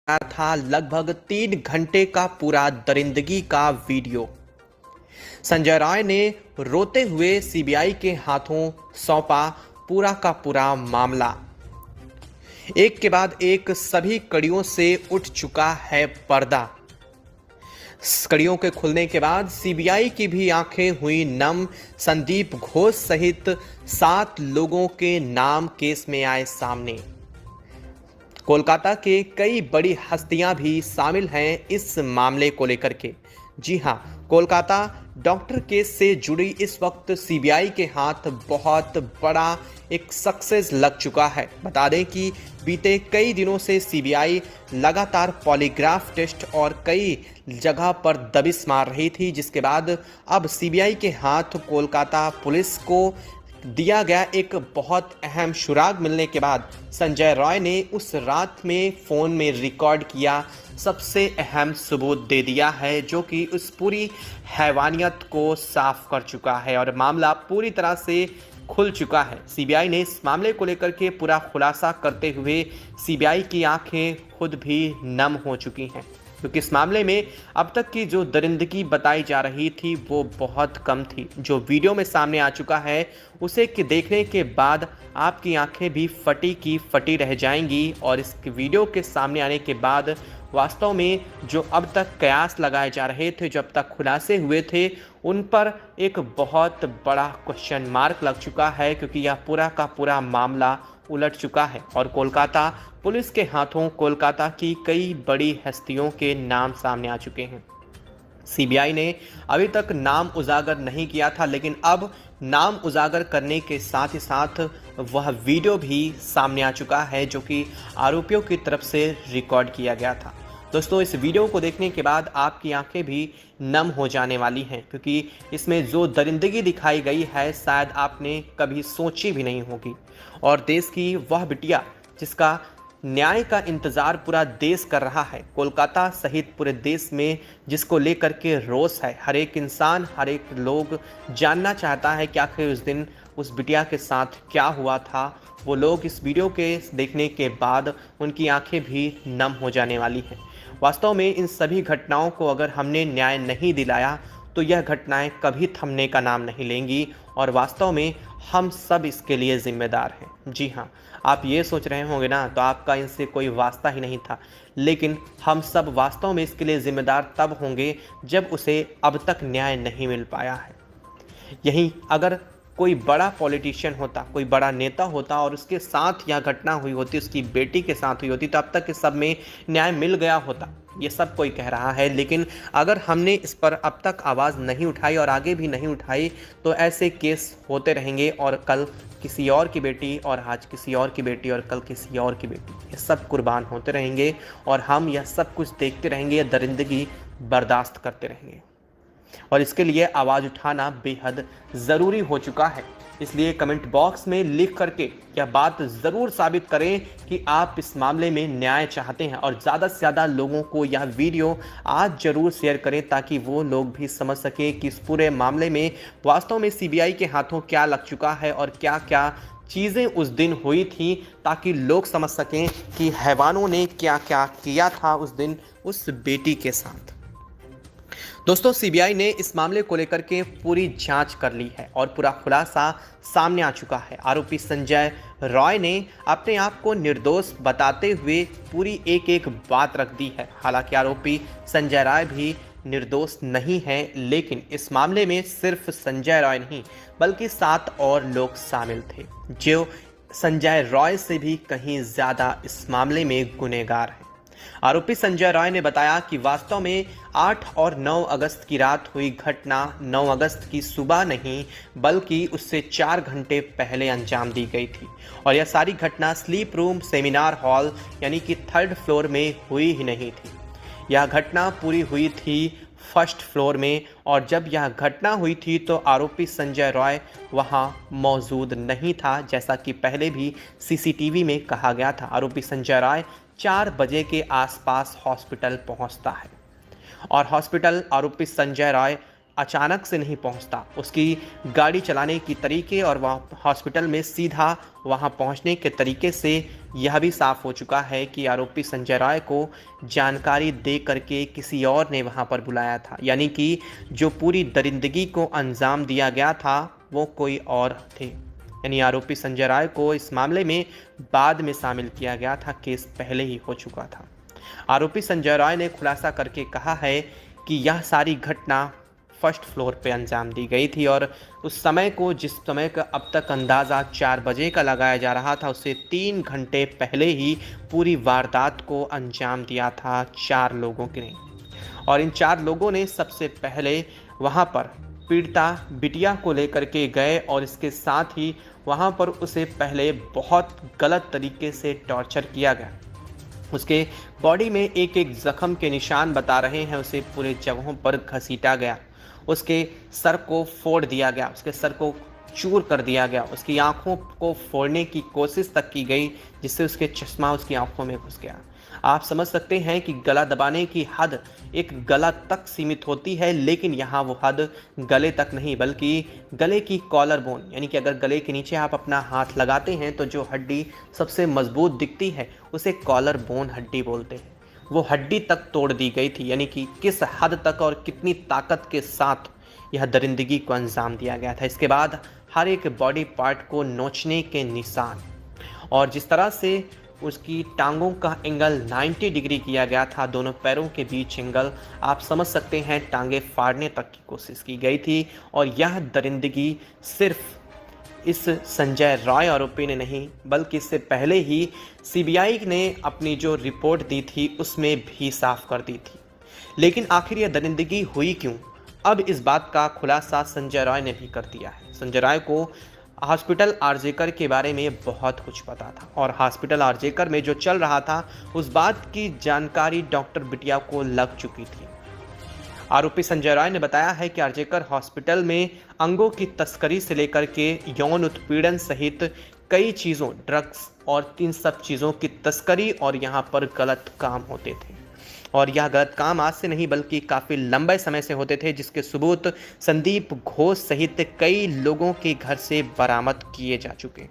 था लगभग 3 घंटे का पूरा दरिंदगी का वीडियो। संजय राय ने रोते हुए सीबीआई के हाथों सौंपा पूरा का पूरा मामला। एक के बाद एक सभी कड़ियों से उठ चुका है पर्दा। कड़ियों के खुलने के बाद सीबीआई की भी आंखें हुई नम। संदीप घोष सहित 7 लोगों के नाम केस में आए सामने। कोलकाता के कई बड़ी हस्तियां भी शामिल हैं इस मामले को लेकर के। जी हां, कोलकाता डॉक्टर केस से जुड़ी इस वक्त सीबीआई के हाथ बहुत बड़ा एक सक्सेस लग चुका है। बता दें कि बीते कई दिनों से सीबीआई लगातार पॉलीग्राफ टेस्ट और कई जगह पर दबिश मार रही थी, जिसके बाद अब सीबीआई के हाथ कोलकाता पुलिस को दिया गया एक बहुत अहम सुराग मिलने के बाद संजय रॉय ने उस रात में फ़ोन में रिकॉर्ड किया सबसे अहम सबूत दे दिया है, जो कि उस पूरी हैवानियत को साफ कर चुका है और मामला पूरी तरह से खुल चुका है। सीबीआई ने इस मामले को लेकर के पूरा खुलासा करते हुए सीबीआई की आंखें खुद भी नम हो चुकी हैं, क्योंकि इस मामले में अब तक की जो दरिंदगी बताई जा रही थी वो बहुत कम थी। जो वीडियो में सामने आ चुका है उसे देखने के बाद आपकी आंखें भी फटी की फटी रह जाएंगी और इस वीडियो के सामने आने के बाद वास्तव में जो अब तक कयास लगाए जा रहे थे, जो अब तक खुलासे हुए थे, उन पर एक बहुत बड़ा क्वेश्चन मार्क लग चुका है, क्योंकि यह पूरा का पूरा मामला उलट चुका है और कोलकाता पुलिस के हाथों कोलकाता की कई बड़ी हस्तियों के नाम सामने आ चुके हैं। सीबीआई ने अभी तक नाम उजागर नहीं किया था, लेकिन अब नाम उजागर करने के साथ ही साथ वह वीडियो भी सामने आ चुका है, जो कि आरोपियों की तरफ से रिकॉर्ड किया गया था। दोस्तों, इस वीडियो को देखने के बाद आपकी आंखें भी नम हो जाने वाली हैं, क्योंकि इसमें जो दरिंदगी दिखाई गई है शायद आपने कभी सोची भी नहीं होगी। और देश की वह बिटिया जिसका न्याय का इंतजार पूरा देश कर रहा है, कोलकाता सहित पूरे देश में जिसको लेकर के रोष है, हर एक इंसान, हर एक लोग जानना चाहता है कि आखिर उस दिन उस बिटिया के साथ क्या हुआ था। वो लोग इस वीडियो के देखने के बाद उनकी आंखें भी नम हो जाने वाली हैं। वास्तव में इन सभी घटनाओं को अगर हमने न्याय नहीं दिलाया तो यह घटनाएं कभी थमने का नाम नहीं लेंगी और वास्तव में हम सब इसके लिए जिम्मेदार हैं। जी हाँ, आप ये सोच रहे होंगे ना, तो आपका इनसे कोई वास्ता ही नहीं था, लेकिन हम सब वास्तव में इसके लिए जिम्मेदार तब होंगे जब उसे अब तक न्याय नहीं मिल पाया है। यही अगर कोई बड़ा पॉलिटिशियन होता, कोई बड़ा नेता होता और उसके साथ यह घटना हुई होती, उसकी बेटी के साथ हुई होती, तो अब तक इस सब में न्याय मिल गया होता, ये सब कोई कह रहा है। लेकिन अगर हमने इस पर अब तक आवाज़ नहीं उठाई और आगे भी नहीं उठाई तो ऐसे केस होते रहेंगे और कल किसी और की बेटी और आज किसी और की बेटी और कल किसी और की बेटी, ये सब कुर्बान होते रहेंगे और हम यह सब कुछ देखते रहेंगे, यह दरिंदगी बर्दाश्त करते रहेंगे। और इसके लिए आवाज़ उठाना बेहद ज़रूरी हो चुका है। इसलिए कमेंट बॉक्स में लिख करके यह बात ज़रूर साबित करें कि आप इस मामले में न्याय चाहते हैं और ज़्यादा से ज़्यादा लोगों को यह वीडियो आज ज़रूर शेयर करें, ताकि वो लोग भी समझ सकें कि इस पूरे मामले में वास्तव में सीबीआई के हाथों क्या लग चुका है और क्या क्या चीज़ें उस दिन हुई थी, ताकि लोग समझ सकें कि हैवानों ने क्या क्या किया था उस दिन उस बेटी के साथ। दोस्तों, सीबीआई ने इस मामले को लेकर के पूरी जांच कर ली है और पूरा खुलासा सामने आ चुका है। आरोपी संजय रॉय ने अपने आप को निर्दोष बताते हुए पूरी एक एक बात रख दी है। हालांकि आरोपी संजय रॉय भी निर्दोष नहीं है, लेकिन इस मामले में सिर्फ संजय रॉय नहीं बल्कि 7 और लोग शामिल थे, जो संजय रॉय से भी कहीं ज़्यादा इस मामले में गुनहगार हैं। आरोपी संजय रॉय ने बताया कि वास्तव में 8 और 9 अगस्त की रात हुई घटना 9 अगस्त की सुबह नहीं बल्कि उससे 4 घंटे पहले अंजाम दी गई थी और यह सारी घटना स्लीप रूम सेमिनार हॉल यानी कि 3rd फ्लोर में हुई ही नहीं थी। यह घटना पूरी हुई थी 1st फ्लोर में और जब यह घटना हुई थी तो आरोपी संजय रॉय वहां मौजूद नहीं था, जैसा कि पहले भी सीसीटीवी में कहा गया था। आरोपी संजय रॉय 4 बजे के आसपास हॉस्पिटल पहुंचता है और हॉस्पिटल आरोपी संजय रॉय अचानक से नहीं पहुंचता। उसकी गाड़ी चलाने की तरीके और वह हॉस्पिटल में सीधा वहां पहुंचने के तरीके से यह भी साफ हो चुका है कि आरोपी संजय राय को जानकारी दे करके किसी और ने वहां पर बुलाया था, यानी कि जो पूरी दरिंदगी को अंजाम दिया गया था वो कोई और थे। यानी आरोपी संजय राय को इस मामले में बाद में शामिल किया गया था, केस पहले ही हो चुका था। आरोपी संजय राय ने खुलासा करके कहा है कि यह सारी घटना फर्स्ट फ्लोर पे अंजाम दी गई थी और उस समय को, जिस समय का अब तक अंदाज़ा 4 बजे का लगाया जा रहा था, उससे 3 घंटे पहले ही पूरी वारदात को अंजाम दिया था 4 लोगों ने। और इन 4 लोगों ने सबसे पहले वहां पर पीड़िता बिटिया को लेकर के गए और इसके साथ ही वहां पर उसे पहले बहुत गलत तरीके से टॉर्चर किया गया। उसके बॉडी में एक एक जख्म के निशान बता रहे हैं, उसे पूरे जगहों पर घसीटा गया, उसके सर को फोड़ दिया गया, उसके सर को चूर कर दिया गया, उसकी आंखों को फोड़ने की कोशिश तक की गई, जिससे उसके चश्मा उसकी आंखों में घुस गया। आप समझ सकते हैं कि गला दबाने की हद एक गला तक सीमित होती है, लेकिन यहाँ वो हद गले तक नहीं बल्कि गले की कॉलर बोन, यानी कि अगर गले के नीचे आप अपना हाथ लगाते हैं तो जो हड्डी सबसे मजबूत दिखती है उसे कॉलर बोन हड्डी बोलते हैं, वो हड्डी तक तोड़ दी गई थी। यानी कि किस हद तक और कितनी ताकत के साथ यह दरिंदगी को अंजाम दिया गया था। इसके बाद हर एक बॉडी पार्ट को नोचने के निशान, और जिस तरह से उसकी टांगों का एंगल 90 डिग्री किया गया था, दोनों पैरों के बीच एंगल, आप समझ सकते हैं टांगे फाड़ने तक की कोशिश की गई थी। और यह दरिंदगी सिर्फ इस संजय राय आरोपी ने नहीं, बल्कि इससे पहले ही सीबीआई ने अपनी जो रिपोर्ट दी थी उसमें भी साफ कर दी थी। लेकिन आखिर यह दरिंदगी हुई क्यों? अब इस बात का खुलासा संजय राय ने भी कर दिया है। संजय राय को हॉस्पिटल आरजेकर के बारे में बहुत कुछ पता था और हॉस्पिटल आरजेकर में जो चल रहा था उस बात की जानकारी डॉक्टर बिटिया को लग चुकी थी। आरोपी संजय राय ने बताया है कि आरजेकर हॉस्पिटल में अंगों की तस्करी से लेकर के यौन उत्पीड़न सहित कई चीज़ों, ड्रग्स और इन सब चीज़ों की तस्करी और यहाँ पर गलत काम होते थे। और यह गलत काम आज से नहीं बल्कि काफ़ी लंबे समय से होते थे, जिसके सबूत संदीप घोष सहित कई लोगों के घर से बरामद किए जा चुके।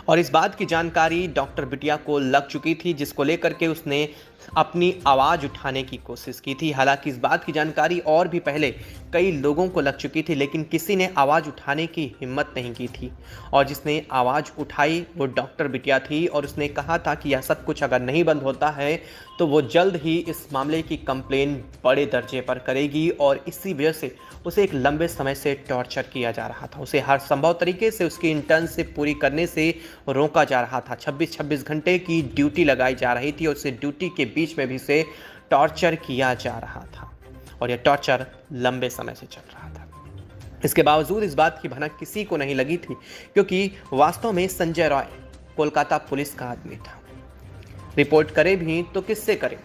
और इस बात की जानकारी डॉक्टर बिटिया को लग चुकी थी, जिसको लेकर के उसने अपनी आवाज़ उठाने की कोशिश की थी। हालांकि इस बात की जानकारी और भी पहले कई लोगों को लग चुकी थी, लेकिन किसी ने आवाज़ उठाने की हिम्मत नहीं की थी। और जिसने आवाज़ उठाई वो डॉक्टर बिटिया थी और उसने कहा था कि यह सब कुछ अगर नहीं बंद होता है तो वो जल्द ही इस मामले की कंप्लेन बड़े दर्जे पर करेगी। और इसी वजह से उसे एक लंबे समय से टॉर्चर किया जा रहा था, उसे हर संभव तरीके से उसकी इंटर्नशिप पूरी करने से रोका जा रहा था। 26-26 घंटे की ड्यूटी लगाई जा रही थी और उसे ड्यूटी के बीच में भी से टॉर्चर किया जा रहा था और यह टॉर्चर लंबे समय से चल रहा था। इसके बावजूद इस बात की भनक किसी को नहीं लगी थी, क्योंकि वास्तव में संजय राय कोलकाता पुलिस का आदमी था। रिपोर्ट करे भी तो किससे करें,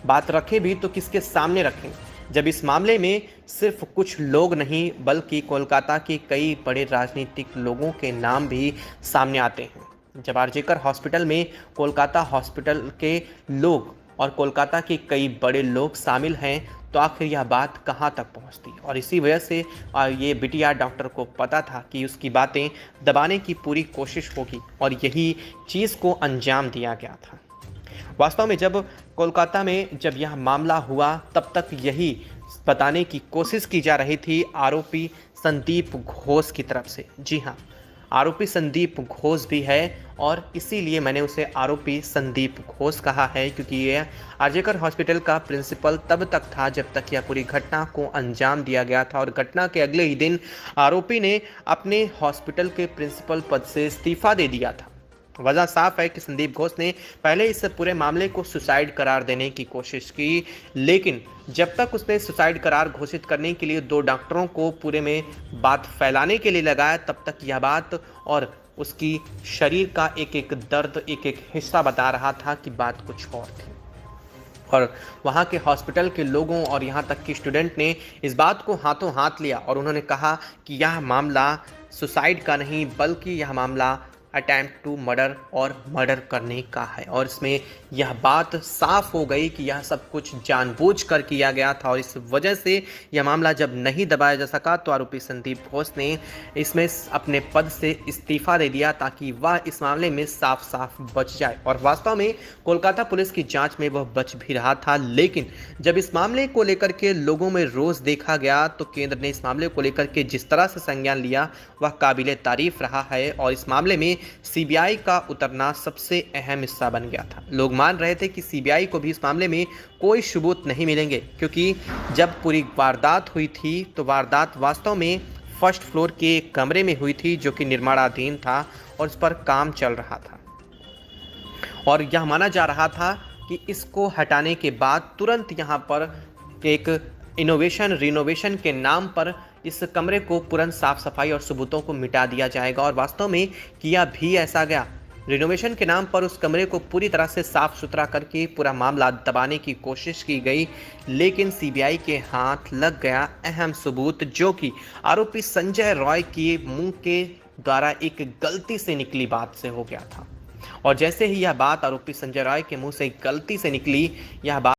बात रखे भी तो किसके सामने रखें, जब इस मामले में सिर्फ कुछ लोग नहीं बल्कि कोलकाता के कई बड़े राजनीतिक लोगों के नाम भी सामने आते हैं। जब आरजेकर हॉस्पिटल में कोलकाता हॉस्पिटल के लोग और कोलकाता के कई बड़े लोग शामिल हैं तो आखिर यह बात कहां तक पहुंचती। और इसी वजह से ये बिटिया डॉक्टर को पता था कि उसकी बातें दबाने की पूरी कोशिश होगी और यही चीज़ को अंजाम दिया गया था। वास्तव में जब कोलकाता में जब यह मामला हुआ तब तक यही बताने की कोशिश की जा रही थी आरोपी संदीप घोष की तरफ से। जी हाँ, आरोपी संदीप घोष भी है और इसीलिए मैंने उसे आरोपी संदीप घोष कहा है, क्योंकि यह आरजेकर हॉस्पिटल का प्रिंसिपल तब तक था जब तक यह पूरी घटना को अंजाम दिया गया था। और घटना के अगले ही दिन आरोपी ने अपने हॉस्पिटल के प्रिंसिपल पद से इस्तीफा दे दिया था। वजह साफ है कि संदीप घोष ने पहले इस पूरे मामले को सुसाइड करार देने की कोशिश की, लेकिन जब तक उसने सुसाइड करार घोषित करने के लिए 2 डॉक्टरों को पूरे में बात फैलाने के लिए लगाया, तब तक यह बात और उसकी शरीर का एक एक दर्द, एक एक हिस्सा बता रहा था कि बात कुछ और थी। और वहाँ के हॉस्पिटल के लोगों और यहाँ तक कि स्टूडेंट ने इस बात को हाथों हाथ लिया और उन्होंने कहा कि यह मामला सुसाइड का नहीं बल्कि यह मामला अटेम्प्ट टू मर्डर और मर्डर करने का है। और इसमें यह बात साफ हो गई कि यह सब कुछ जानबूझकर किया गया था और इस वजह से यह मामला जब नहीं दबाया जा सका तो आरोपी संदीप घोष ने इसमें अपने पद से इस्तीफा दे दिया ताकि वह इस मामले में साफ साफ बच जाए। और वास्तव में कोलकाता पुलिस की जांच में वह बच भी रहा था, लेकिन जब इस मामले को लेकर के लोगों में रोष देखा गया तो केंद्र ने इस मामले को लेकर के जिस तरह से संज्ञान लिया वह काबिले तारीफ रहा है। और इस मामले में सीबीआई का उतरना सबसे अहम हिस्सा बन गया था। लोग मान रहे थे कि सीबीआई को भी इस मामले में कोई सबूत नहीं मिलेंगे, क्योंकि जब पूरी वारदात हुई थी तो वारदात वास्तव में फर्स्ट फ्लोर के एक कमरे में हुई थी जो कि निर्माणाधीन था और इस पर काम चल रहा था। और यह माना जा रहा था कि इसको हटाने के बाद तुरंत यहाँ पर एक रिनोवेशन के नाम पर इस कमरे को तुरंत साफ सफाई और सबूतों को मिटा दिया जाएगा। और वास्तव में किया भी ऐसा गया। रिनोवेशन के नाम पर उस कमरे को पूरी तरह से साफ सुथरा करके पूरा मामला दबाने की कोशिश की गई, लेकिन सीबीआई के हाथ लग गया अहम सबूत, जो कि आरोपी संजय रॉय के मुंह के द्वारा एक गलती से निकली बात से हो गया था। और जैसे ही यह बात आरोपी संजय रॉय के मुंह से गलती से निकली, यह बात